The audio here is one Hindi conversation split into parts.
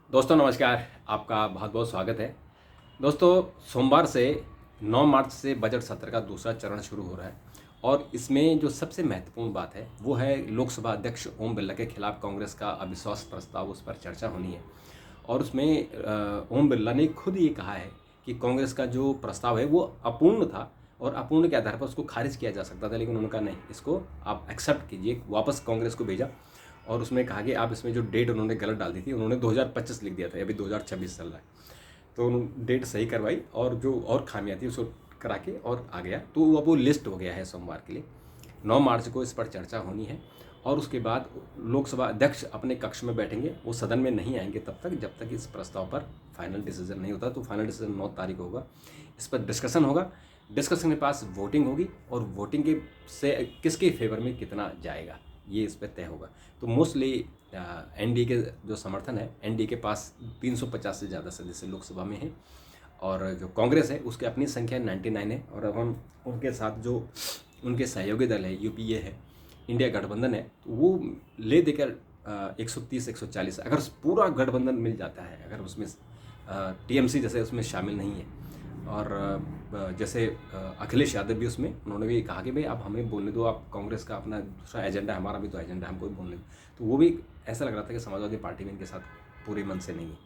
दोस्तों नमस्कार, आपका बहुत बहुत स्वागत है। दोस्तों सोमवार से 9 मार्च से बजट सत्र का दूसरा चरण शुरू हो रहा है और इसमें जो सबसे महत्वपूर्ण बात है वो है लोकसभा अध्यक्ष ओम बिरला के खिलाफ कांग्रेस का अविश्वास प्रस्ताव, उस पर चर्चा होनी है। और उसमें ओम बिरला ने खुद ये कहा है कि कांग्रेस का जो प्रस्ताव है वो अपूर्ण था और अपूर्ण के आधार पर उसको खारिज किया जा सकता था, लेकिन उन्होंने कहा नहीं, इसको आप एक्सेप्ट कीजिए। वापस कांग्रेस को भेजा और उसमें कहा कि आप इसमें जो डेट उन्होंने गलत डाल दी थी, उन्होंने 2025 लिख दिया था, अभी 2026 चल रहा है, तो उन्होंने डेट सही करवाई और जो और खामियां थी उसको करा के और आ गया। तो अब वो लिस्ट हो गया है सोमवार के लिए। 9 मार्च को इस पर चर्चा होनी है और उसके बाद लोकसभा अध्यक्ष अपने कक्ष में बैठेंगे, वो सदन में नहीं आएंगे तब तक जब तक इस प्रस्ताव पर फाइनल डिसीजन नहीं होता। तो फाइनल डिसीजन 9 तारीख को होगा, इस पर डिस्कशन होगा। डिस्कशन के पास वोटिंग होगी और वोटिंग के से किसके फेवर में कितना जाएगा ये इस पर तय होगा। तो मोस्टली एनडीए के जो समर्थन है, एनडीए के पास 350 से ज़्यादा सदस्य लोकसभा में हैं और जो कांग्रेस है उसकी अपनी संख्या 99 है। और अब हम उनके साथ जो उनके सहयोगी दल है, यूपीए है, इंडिया गठबंधन है, तो वो ले देकर 130-140, अगर पूरा गठबंधन मिल जाता है, अगर उसमें टीएमसी जैसे उसमें शामिल नहीं है और जैसे अखिलेश यादव भी उसमें, उन्होंने भी कहा कि भाई आप हमें बोलने दो, आप कांग्रेस का अपना दूसरा एजेंडा, हमारा भी तो एजेंडा, हमको भी बोलने दो। तो वो भी ऐसा लग रहा था कि समाजवादी पार्टी में इनके साथ पूरे मन से नहीं है।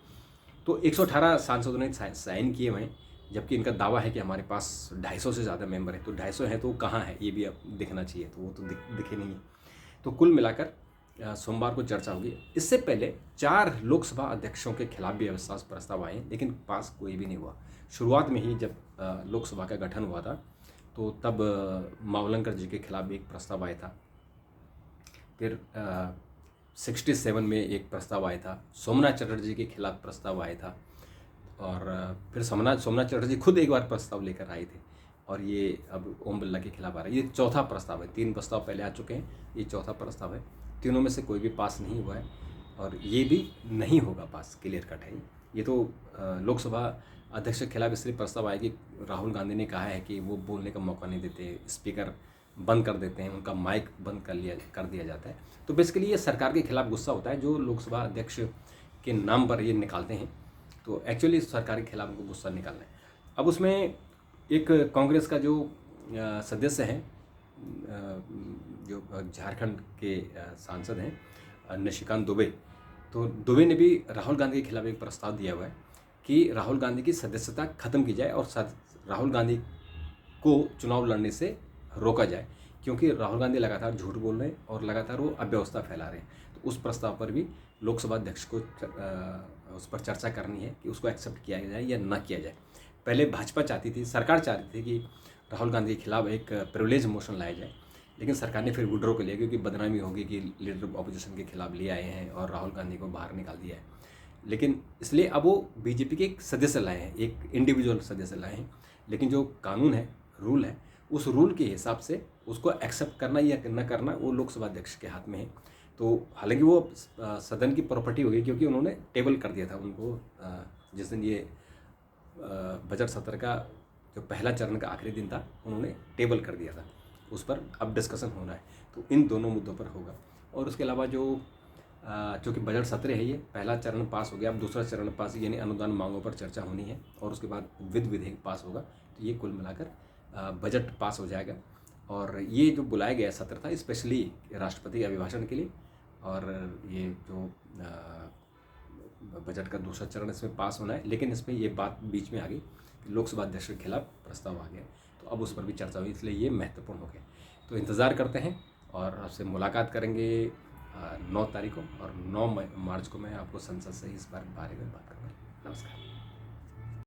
तो 118 सांसदों ने साइन किए हुए हैं, जबकि इनका दावा है कि हमारे पास 250 से ज़्यादा मेंबर है। तो 250 है तो कहाँ है ये भी अब दिखना चाहिए, तो वो तो दिखे नहीं है। तो कुल मिलाकर सोमवार को चर्चा होगी। इससे पहले 4 लोकसभा अध्यक्षों के खिलाफ भी अविश्वास प्रस्ताव आए, लेकिन पास कोई भी नहीं हुआ। शुरुआत में ही जब लोकसभा का गठन हुआ था तो तब मावलंकर जी के खिलाफ भी एक प्रस्ताव आया था। फिर 67 में एक प्रस्ताव आया था, सोमनाथ चटर्जी के खिलाफ प्रस्ताव आया था और फिर सोमनाथ चटर्जी खुद एक बार प्रस्ताव लेकर आए थे और ये अब ओम बिरला के खिलाफ आ रहा है। ये चौथा प्रस्ताव है, 3 प्रस्ताव पहले आ चुके हैं, ये चौथा प्रस्ताव है। तीनों में से कोई भी पास नहीं हुआ है और ये भी नहीं होगा पास, क्लियर कट है। ये तो लोकसभा अध्यक्ष के खिलाफ इसलिए प्रस्ताव आया कि राहुल गांधी ने कहा है कि वो बोलने का मौका नहीं देते, स्पीकर बंद कर देते हैं, उनका माइक बंद कर दिया जाता है। तो बेसिकली ये सरकार के खिलाफ गुस्सा होता है जो लोकसभा अध्यक्ष के नाम पर ये निकालते हैं। तो एक्चुअली सरकार के खिलाफ उनको गुस्सा निकालना है। अब उसमें एक कांग्रेस का जो सदस्य हैं, जो झारखंड के सांसद हैं, निशिकांत दुबे, तो दुबे ने भी राहुल गांधी के खिलाफ एक प्रस्ताव दिया हुआ है कि राहुल गांधी की सदस्यता खत्म की जाए और राहुल गांधी को चुनाव लड़ने से रोका जाए, क्योंकि राहुल गांधी लगातार झूठ बोल रहे हैं और लगातार वो अव्यवस्था फैला रहे हैं। तो उस प्रस्ताव पर भी लोकसभा अध्यक्ष को उस पर चर्चा करनी है कि उसको एक्सेप्ट किया जाए या ना किया जाए। पहले भाजपा चाहती थी, सरकार चाहती थी कि राहुल गांधी के खिलाफ एक प्रिविलेज मोशन लाया जाए, लेकिन सरकार ने फिर विड्रॉ कर लिया क्योंकि बदनामी होगी कि लीडर ऑपोजिशन के खिलाफ ले आए हैं और राहुल गांधी को बाहर निकाल दिया है। लेकिन इसलिए अब वो बीजेपी के एक सदस्य लाए हैं, एक इंडिविजुअल सदस्य लाए हैं, लेकिन जो कानून है, रूल है, उस रूल के हिसाब से उसको एक्सेप्ट करना या न करना वो लोकसभा अध्यक्ष के हाथ में है। तो हालांकि वो सदन की प्रॉपर्टी होगी क्योंकि उन्होंने टेबल कर दिया था उनको, जिस दिन ये बजट सत्र का जो पहला चरण का आखिरी दिन था उन्होंने टेबल कर दिया था, उस पर अब डिस्कशन होना है। तो इन दोनों मुद्दों पर होगा। और उसके अलावा जो चूँकि बजट सत्र है, ये पहला चरण पास हो गया, अब दूसरा चरण पास यानी अनुदान मांगों पर चर्चा होनी है और उसके बाद विधेयक पास होगा। तो ये कुल मिलाकर बजट पास हो जाएगा। और ये जो बुलाया गया सत्र था स्पेशली राष्ट्रपति अभिभाषण के लिए, और ये जो बजट का दूसरा चरण इसमें पास होना है, लेकिन इसमें ये बात बीच में आ गई कि लोकसभा अध्यक्ष के खिलाफ प्रस्ताव आ गया, तो अब उस पर भी चर्चा हुई, इसलिए ये महत्वपूर्ण हो गया। तो इंतज़ार करते हैं और आपसे मुलाकात करेंगे 9 तारीख को, और 9 मार्च को मैं आपको संसद से इस बारे में बात करूँगा। नमस्कार।